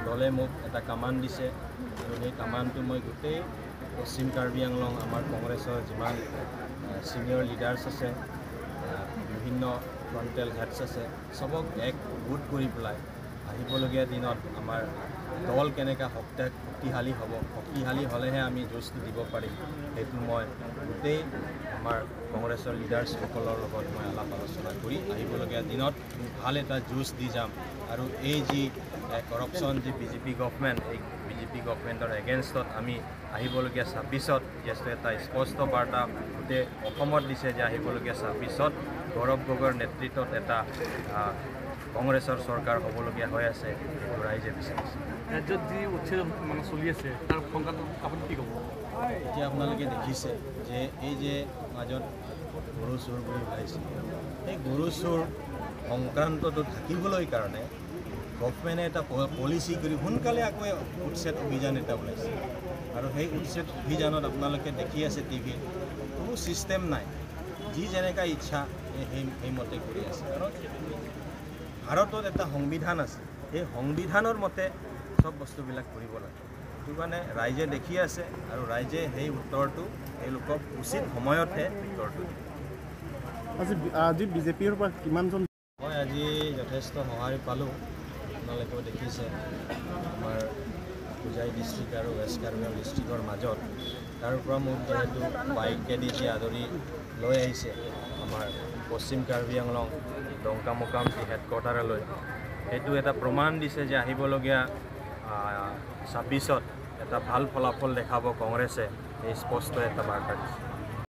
দলে মোক এটা কামান দিছে আৰু সেই কামানটো মই গোটেই পশ্চিম কাৰ্বি আংলং আমাৰ কংগ্ৰেছৰ যিমান সিনিয়ৰ লিডাৰ্ছ আছে বিভিন্ন ফ্ৰণ্টেল হেডছ আছে সবক এক গোট কৰি পেলাই আহিবলগীয়া দিনত আমাৰ দল কেনেকৈ শক্তিশালী হ'ব শক্তিশালী হ'লেহে আমি যুঁজটো দিব পাৰিম সেইটো মই গোটেই আমাৰ কংগ্ৰেছৰ লিডাৰ্ছসকলৰ লগত মই আলাপ আলোচনা কৰি আহিবলগীয়া দিনত ভাল এটা যুঁজ দি যাম আৰু এই যি কৰাপশ্যন যি বিজেপি গভৰ্ণমেণ্ট এই বিজেপি গভৰ্ণমেণ্টৰ এগেইনষ্টত আমি আহিবলগীয়া 26ত যিহেতু এটা স্পষ্ট বাৰ্তা গোটেই অসমত দিছে যে আহিবলগীয়া 26ত গৌৰৱ গগৈৰ নেতৃত্বত এটা কংগ্ৰেছৰ চৰকাৰ হ'বলগীয়া হৈ আছে এইটো ৰাইজে বিচাৰিছে ৰাজ্যত যি উচ্ছেদ মানে চলি আছে তাৰ সংক্ৰান্তত আপুনি কি ক'ব এতিয়া আপোনালোকে দেখিছে যে এই যে মাজত গৰু চোৰ বুলি ওলাইছে এই গৰু চোৰ সংক্ৰান্তটো থাকিবলৈ কাৰণে গভৰ্ণমেণ্টে এটা পলিচি কৰি সোনকালে আকৌ উচ্ছেদ অভিযান এটা ওলাইছে আৰু সেই উচ্ছেদ অভিযানত আপোনালোকে দেখি আছে টিভিত কোনো ছিষ্টেম নাই যি যেনেকুৱা ইচ্ছা সেইমতে কৰি আছে কাৰণ ভাৰতত এটা সংবিধান আছে এই সংবিধানৰ মতে সব বস্তুবিলাক কৰিব লাগে সেইটো কাৰণে ৰাইজে দেখি আছে আৰু ৰাইজে সেই উত্তৰটো তেওঁলোকক উচিত সময়তহে উত্তৰটো আজি বিজেপিৰ পৰা কিমানজন মই আজি যথেষ্ট সঁহাৰি পালোঁ আপোনালোকেও দেখিছে আমাৰ হোজাই ডিষ্ট্ৰিক্ট আৰু ৱেষ্ট কাৰ্বি আংলং ডিষ্ট্ৰিক্টৰ মাজত তাৰ পৰা মোক যিহেতু বাইকেদি যি আদৰি লৈ আহিছে আমাৰ পশ্চিম কাৰ্বি আংলং ডংকামুকাম যি হেডকোৱাৰ্টাৰলৈ সেইটো এটা প্ৰমাণ দিছে যে আহিবলগীয়া 26ত এটা ভাল ফলাফল দেখাব কংগ্ৰেছে এই স্পষ্ট এটা বাৰ্তা দিছে